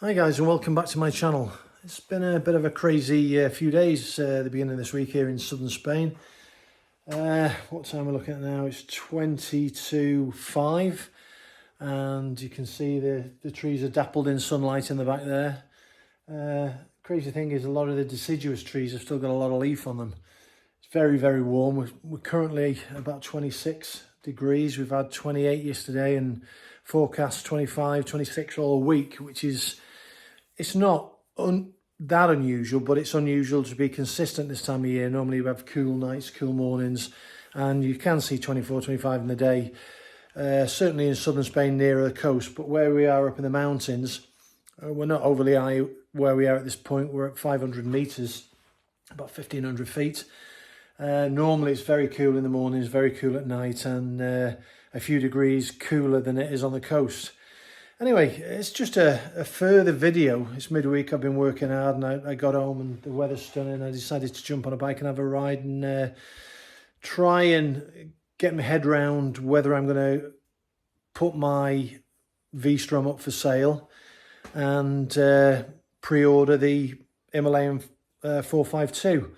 Hi guys and welcome back to my channel. It's been a bit of a crazy few days the beginning of this week here in southern Spain. What time we're looking at now? It's 20 to 5 and you can see the trees are dappled in sunlight in the back there. Crazy thing is a lot of the deciduous trees have still got a lot of leaf on them. It's very warm. We're currently about 26 degrees. We've had 28 yesterday and forecast 25, 26 all week, which is it's not that unusual, but it's unusual to be consistent this time of year. Normally we have cool nights, cool mornings, and you can see 24, 25 in the day, certainly in southern Spain nearer the coast. But where we are up in the mountains, we're not overly high where we are at this point. We're at 500 metres, about 1,500 feet. Normally it's very cool in the mornings, very cool at night, and a few degrees cooler than it is on the coast. Anyway, it's just a further video. It's midweek, I've been working hard and I got home and the weather's stunning. I decided to jump on a bike and have a ride and try and get my head round whether I'm going to put my V-Strom up for sale and pre-order the Himalayan 452.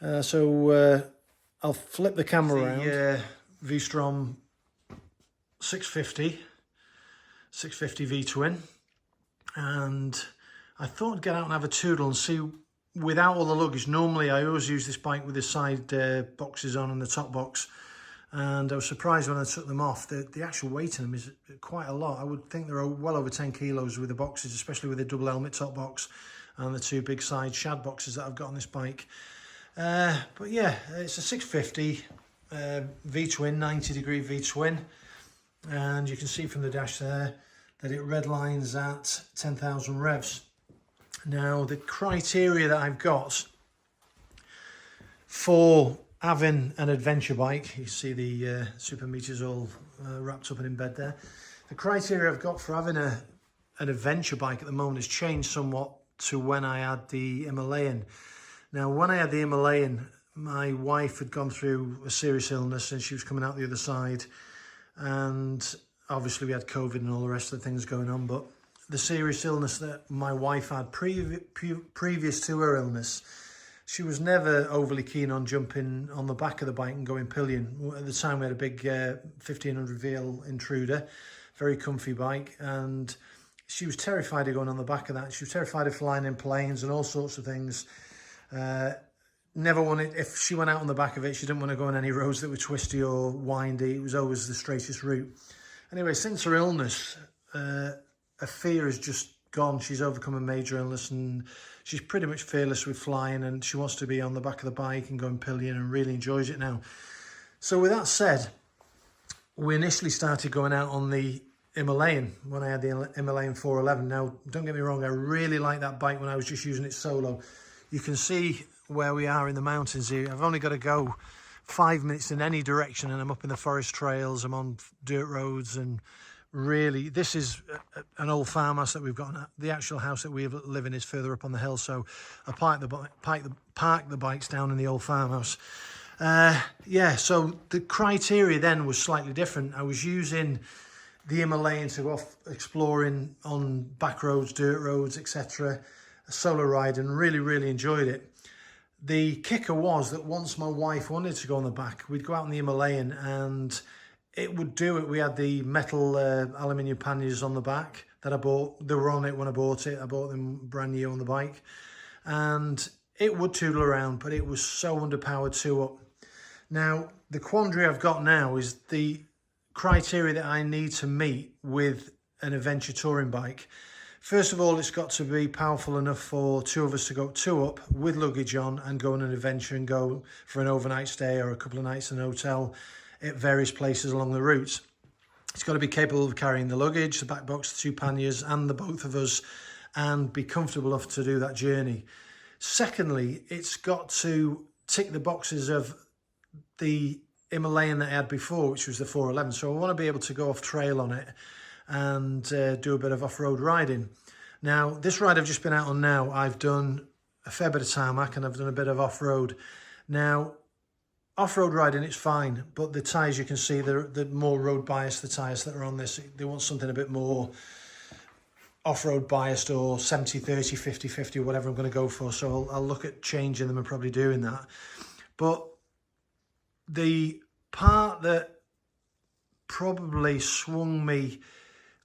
I'll flip the camera around. V-Strom 650 V-twin, and I thought I'd get out and have a toodle and see without all the luggage. Normally I always use this bike with the side boxes on and the top box, and I was surprised when I took them off. The actual weight in them is quite a lot. I would think they're well over 10 kilos with the boxes, especially with the double helmet top box and the two big side shad boxes that I've got on this bike. But yeah, it's a 650 V-twin, 90-degree V-twin, and you can see from the dash there that it redlines at 10,000 revs. Now, the criteria that I've got for having an adventure bike, you see the super meters all wrapped up and in bed there. The criteria I've got for having an adventure bike at the moment has changed somewhat to when I had the Himalayan. Now, when I had the Himalayan, my wife had gone through a serious illness and she was coming out the other side, and obviously we had COVID and all the rest of the things going on, but the serious illness that my wife had previous to her illness, she was never overly keen on jumping on the back of the bike and going pillion. At the time we had a big 1500 VL Intruder, very comfy bike, and she was terrified of going on the back of that. She was terrified of flying in planes and all sorts of things. Never wanted, if she went out on the back of it, she didn't want to go on any roads that were twisty or windy. It was always the straightest route. Anyway, since her illness, her fear has just gone. She's overcome a major illness and she's pretty much fearless with flying, and she wants to be on the back of the bike and going pillion and really enjoys it now. So with that said, we initially started going out on the Himalayan when I had the Himalayan 411. Now, don't get me wrong, I really like that bike when I was just using it solo. You can see where we are in the mountains here. I've only got to go 5 minutes in any direction and I'm up in the forest trails, I'm on dirt roads, and really this is an old farmhouse that we've got. The actual house that we live in is further up on the hill, so I park the bikes down in the old farmhouse. Yeah, so the criteria then was slightly different. I was using the Himalayan to go off exploring on back roads, dirt roads, etc., a solo ride, and really enjoyed it. The kicker was that once my wife wanted to go on the back, we'd go out on the Himalayan and it would do it. We had the metal aluminium panniers on the back that I bought. They were on it when I bought it. I bought them brand new on the bike. And it would toodle around, but it was so underpowered two up. Now, the quandary I've got now is the criteria that I need to meet with an adventure touring bike. First of all, it's got to be powerful enough for two of us to go two up with luggage on and go on an adventure and go for an overnight stay or a couple of nights in a hotel at various places along the route. It's got to be capable of carrying the luggage, the back box, the two panniers and the both of us, and be comfortable enough to do that journey. Secondly, it's got to tick the boxes of the Himalayan that I had before, which was the 411. So I want to be able to go off trail on it and do a bit of off-road riding. Now, this ride I've just been out on now, I've done a fair bit of tarmac and I've done a bit of off-road. Now, off-road riding, it's fine, but the tyres, you can see, they're more road biased, the tyres that are on this. They want something a bit more off-road biased or 70-30, 50-50, whatever I'm going to go for. So I'll look at changing them and probably doing that. But the part that probably swung me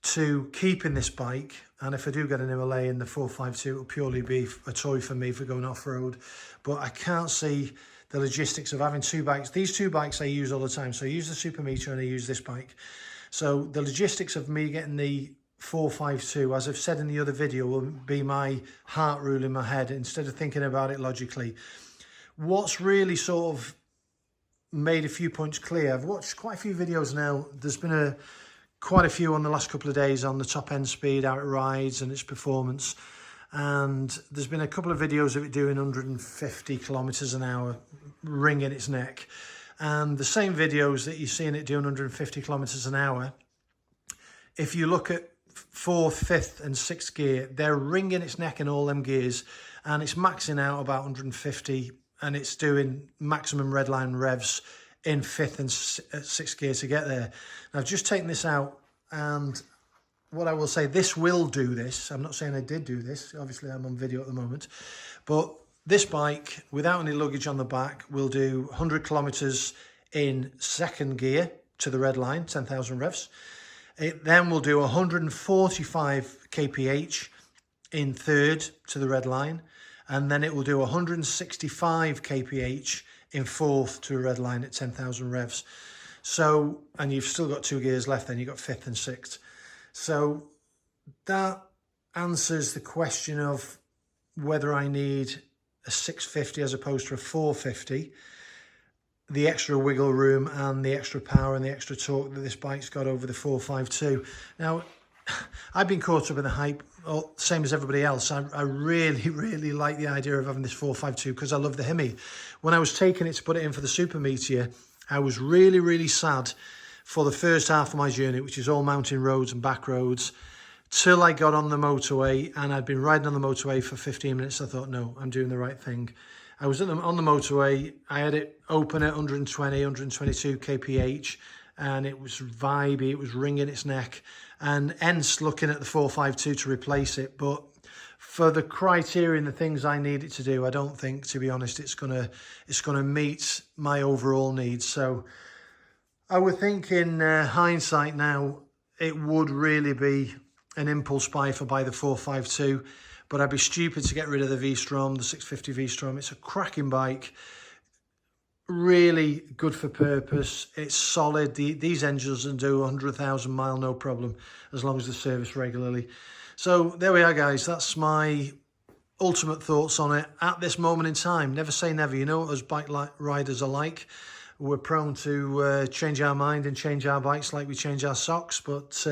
to keeping this bike, and if I do get an Himalayan, the 452, it'll purely be a toy for me for going off-road. But I can't see the logistics of having two bikes. These two bikes I use all the time. So I use the Super Meter and I use this bike. So the logistics of me getting the 452, as I've said in the other video, will be my heart rule in my head instead of thinking about it logically. What's really sort of made a few points clear, I've watched quite a few videos now. There's been quite a few on the last couple of days on the top end speed, how it rides and its performance. And there's been a couple of videos of it doing 150 kilometers an hour, wringing its neck. And the same videos that you're seeing it doing 150 kilometers an hour, if you look at 4th, 5th and 6th gear, they're wringing its neck in all them gears, and it's maxing out about 150, and it's doing maximum redline revs in 5th and 6th gear to get there. Now, I've just taken this out, and what I will say, this will do this. I'm not saying I did do this. Obviously, I'm on video at the moment. But this bike, without any luggage on the back, will do 100 kilometers in 2nd gear to the red line, 10,000 revs. It then will do 145 kph in 3rd to the red line. And then it will do 165 kph in 4th to a red line at 10,000 revs. So, and you've still got 2 gears left, then you've got 5th and 6th. So that answers the question of whether I need a 650 as opposed to a 450, the extra wiggle room and the extra power and the extra torque that this bike's got over the 452. Now, I've been caught up in the hype, same as everybody else. I really, really like the idea of having this 452 because I love the Hemi. When I was taking it to put it in for the Super Meteor, I was really, really sad for the first half of my journey, which is all mountain roads and back roads, till I got on the motorway, and I'd been riding on the motorway for 15 minutes. I thought, no, I'm doing the right thing. I was on the motorway, I had it open at 120, 122 kph, and it was vibey, it was wringing its neck, and hence looking at the 452 to replace it. But for the criteria and the things I need it to do, I don't think, to be honest, it's gonna meet my overall needs. So I would think in hindsight now, it would really be an impulse buy if I buy the 452, but I'd be stupid to get rid of the V-Strom, the 650 V-Strom. It's a cracking bike, really good for purpose. It's solid. These engines can do 100,000 mile, no problem, as long as they're serviced regularly. So there we are, guys. That's my ultimate thoughts on it at this moment in time. Never say never. You know what us bike riders are like. We're prone to change our mind and change our bikes like we change our socks. But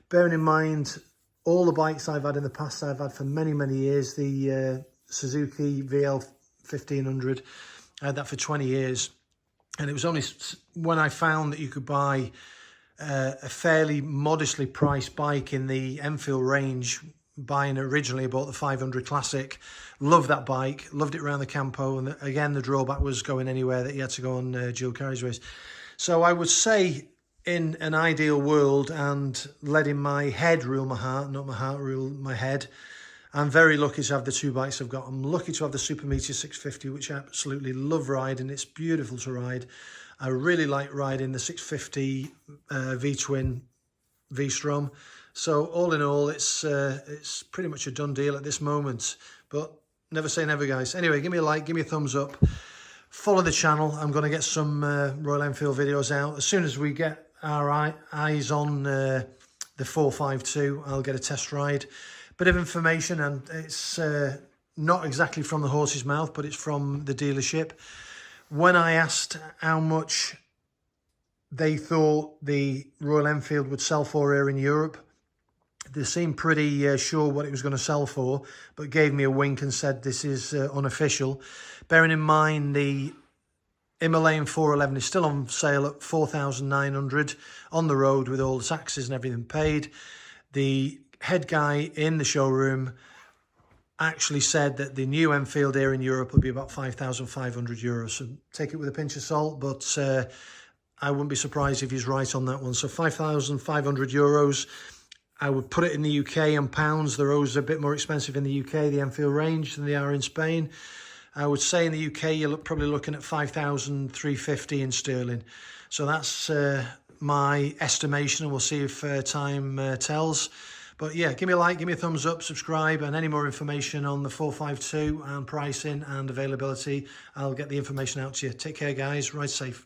bearing in mind, all the bikes I've had in the past, I've had for many, many years. The Suzuki VL 1500, I had that for 20 years. And it was only when I found that you could buy a fairly modestly priced bike in the Enfield range, buying originally, I bought the 500 Classic. Loved that bike, loved it around the campo, and again the drawback was going anywhere that you had to go on dual carriageways. So I would say, in an ideal world and letting my head rule my heart, not my heart rule my head, I'm very lucky to have the two bikes I've got. I'm lucky to have the Super Meteor 650, which I absolutely love riding. It's beautiful to ride. I really like riding the 650 V-twin V-Strom. So all in all, it's pretty much a done deal at this moment. But never say never, guys. Anyway, give me a like, give me a thumbs up. Follow the channel. I'm going to get some Royal Enfield videos out. As soon as we get our eyes on the 452, I'll get a test ride. Bit of information, and it's not exactly from the horse's mouth, but it's from the dealership. When I asked how much they thought the Royal Enfield would sell for here in Europe, they seemed pretty sure what it was going to sell for, but gave me a wink and said this is unofficial. Bearing in mind the Himalayan 411 is still on sale at 4,900 on the road with all the taxes and everything paid. The head guy in the showroom actually said that the new Enfield here in Europe will be about 5,500 euros. So take it with a pinch of salt, but I wouldn't be surprised if he's right on that one. So 5,500 euros. I would put it in the UK in pounds. They're always a bit more expensive in the UK, the Enfield range, than they are in Spain. I would say in the UK, you're probably looking at 5,350 in sterling. So that's my estimation, and we'll see if time tells. But yeah, give me a like, give me a thumbs up, subscribe, and any more information on the 452 and pricing and availability, I'll get the information out to you. Take care, guys. Ride safe.